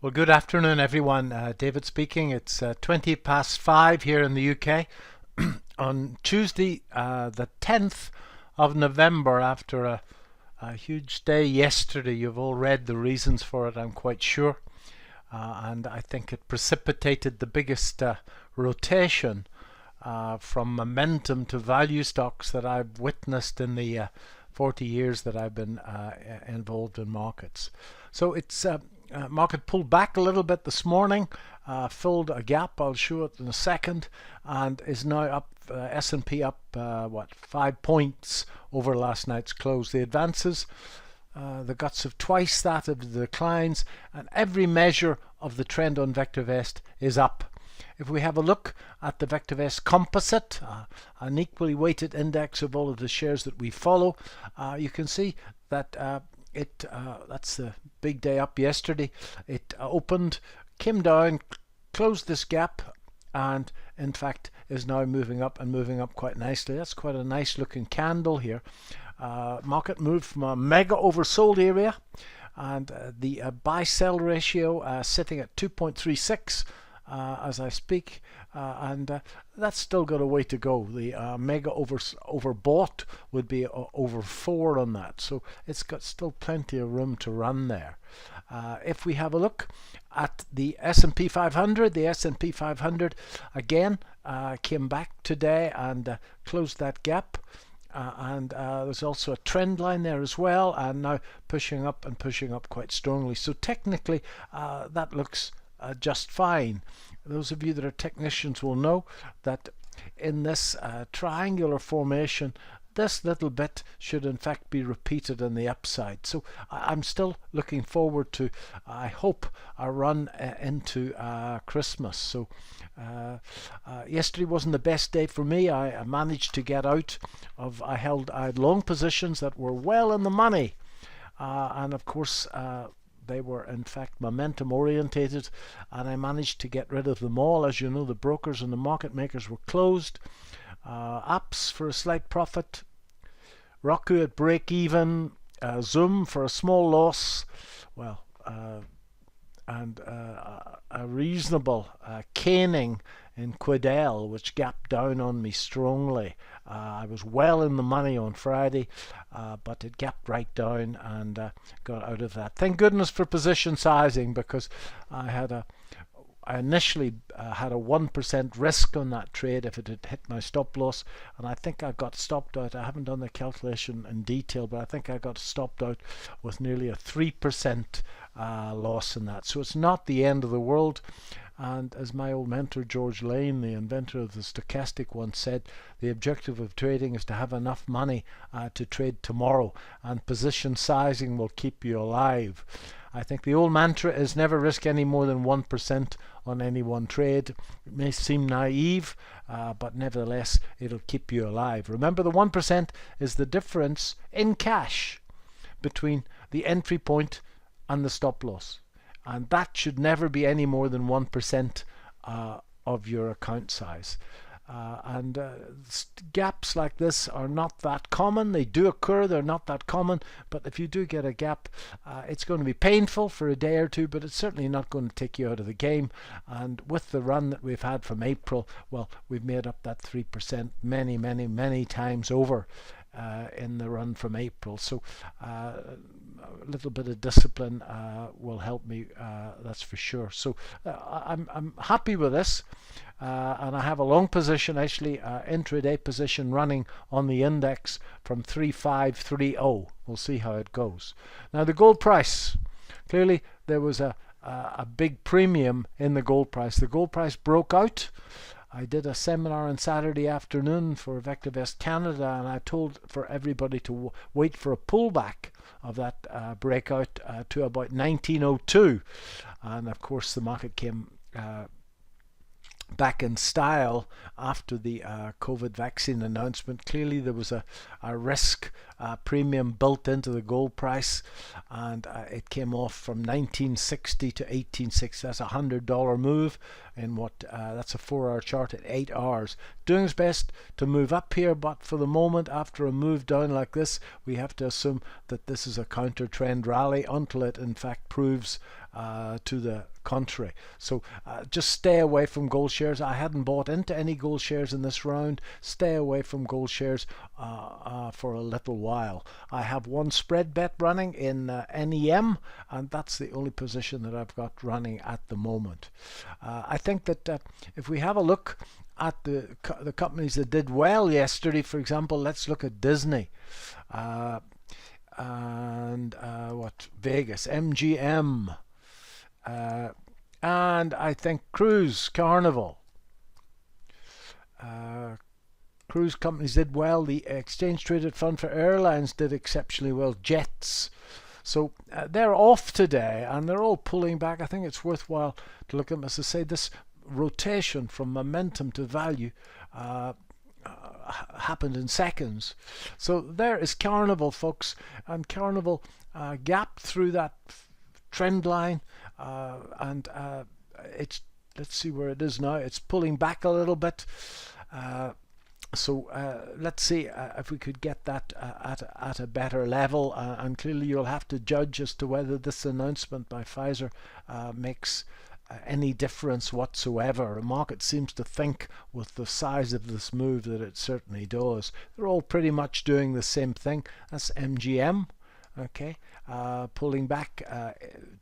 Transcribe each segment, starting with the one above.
Well, good afternoon, everyone. David speaking. It's 20 past 5 here in the UK on Tuesday, the 10th of November, after a huge day yesterday. You've all read the reasons for it, I'm quite sure. And I think it precipitated the biggest rotation from momentum to value stocks that I've witnessed in the 40 years that I've been involved in markets. So it's market pulled back a little bit this morning, filled a gap. I'll show it in a second, and is now up. S&P up 5 points over last night's close. The advances, the guts of twice that of the declines, and every measure of the trend on VectorVest is up. If we have a look at the VectorVest composite, an equally weighted index of all of the shares that we follow, you can see that that's the big day up yesterday. It opened, came down, closed this gap, and in fact is now moving up, and moving up quite nicely. That's quite a nice looking candle here. Market moved from a mega oversold area, and the buy sell ratio sitting at 2.36 as I speak, and that's still got a way to go. The mega overbought would be over 4 on that, so it's got still plenty of room to run there. If we have a look at the S&P 500, the S&P 500 again came back today and closed that gap. And there's also a trend line there as well, and now pushing up and pushing up quite strongly. So technically that looks just fine. Those of you that are technicians will know that in this triangular formation, this little bit should in fact be repeated on the upside. So I'm still looking forward to, I hope, a run into Christmas. So yesterday wasn't the best day for me. I managed to get out of, I had long positions that were well in the money, and of course they were in fact momentum orientated, and I managed to get rid of them all. As you know, the brokers and the market makers were closed. Apps for a slight profit, Roku at break even, Zoom for a small loss, well, and a reasonable caning in Quidel, which gapped down on me strongly. I was well in the money on Friday, but it gapped right down and got out of that. Thank goodness for position sizing, because I initially had a 1% risk on that trade if it had hit my stop loss, and I think I got stopped out. I haven't done the calculation in detail, but I think I got stopped out with nearly a 3% loss in that. So it's not the end of the world. And as my old mentor George Lane, the inventor of the stochastic, once said, the objective of trading is to have enough money to trade tomorrow, and position sizing will keep you alive. I think the old mantra is never risk any more than 1% on any one trade. It may seem naive, but nevertheless it'll keep you alive. Remember, the 1% is the difference in cash between the entry point and the stop loss, and that should never be any more than 1% of your account size. And gaps like this are not that common. They do occur, they're not that common, but if you do get a gap, it's going to be painful for a day or two, but it's certainly not going to take you out of the game. And with the run that we've had from April, well, we've made up that 3% many times over in the run from April. So a little bit of discipline will help me, that's for sure. So I'm happy with this, and I have a long position, actually intraday position, running on the index from 3530. We'll see how it goes. Now the gold price, clearly there was a big premium in the gold price. The gold price broke out. I did a seminar on Saturday afternoon for VectorVest Canada, and I told for everybody to wait for a pullback of that breakout to about 1902, and of course the market came back in style after the COVID vaccine announcement. Clearly there was a risk premium built into the gold price, and it came off from 1960 to 1860. That's a $100 move in what that's a 4-hour chart at 8 hours. Doing its best to move up here, but for the moment, after a move down like this, we have to assume that this is a counter trend rally until it in fact proves to the contrary. So just stay away from gold shares. I hadn't bought into any gold shares in this round. Stay away from gold shares for a little while. I have one spread bet running in NEM, and that's the only position that I've got running at the moment. I think that if we have a look at the companies that did well yesterday, for example, let's look at Disney. And what Vegas, MGM, and I think Cruise, Carnival. Cruise companies did well. The exchange traded fund for airlines did exceptionally well. Jets. So they're off today and they're all pulling back. I think it's worthwhile to look at them. As I say, this rotation from momentum to value happened in seconds. So there is Carnival, folks, and Carnival gapped through that trend line, and it's, let's see where it is now. It's pulling back a little bit. So let's see if we could get that at a better level, and clearly you'll have to judge as to whether this announcement by Pfizer makes any difference whatsoever. The market seems to think with the size of this move that it certainly does. They're all pretty much doing the same thing. That's MGM, okay, pulling back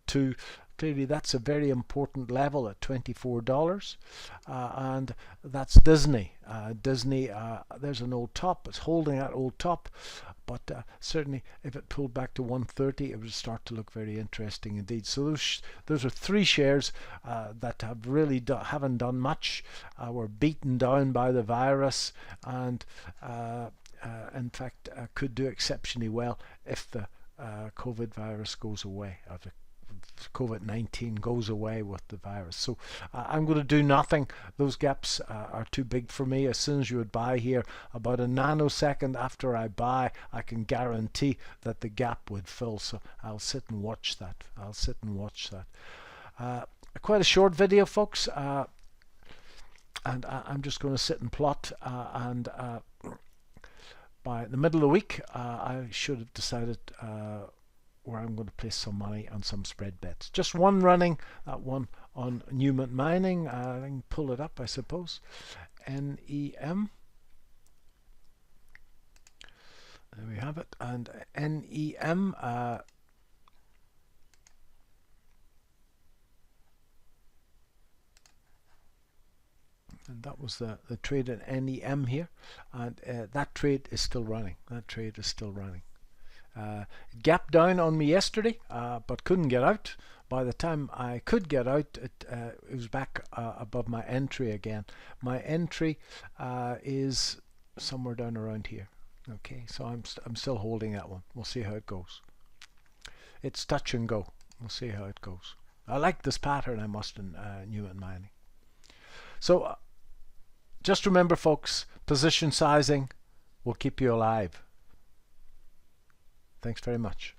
to, clearly that's a very important level at $24, and that's Disney. Disney, there's an old top. It's holding that old top, but certainly if it pulled back to 130, it would start to look very interesting indeed. So those are three shares that have really haven't done much, were beaten down by the virus, and in fact could do exceptionally well if the COVID virus goes away, or the COVID-19 goes away with the virus. So I'm going to do nothing. Those gaps are too big for me. As soon as you would buy here, about a nanosecond after I buy, I can guarantee that the gap would fill. So I'll sit and watch that. I'll sit and watch that. Quite a short video, folks, and I'm just going to sit and plot, and by the middle of the week I should have decided where I'm going to place some money on some spread bets. Just one running, that one on Newmont Mining. I can pull it up, I suppose. NEM. There we have it. And NEM. And that was the trade in NEM here. And that trade is still running. That trade is still running. Gap down on me yesterday, but couldn't get out. By the time I could get out, it was back above my entry again. My entry is somewhere down around here. Okay, so I'm still holding that one. We'll see how it goes. It's touch and go. We'll see how it goes. I like this pattern, I must, in Newmont Mining. So just remember, folks, position sizing will keep you alive. Thanks very much.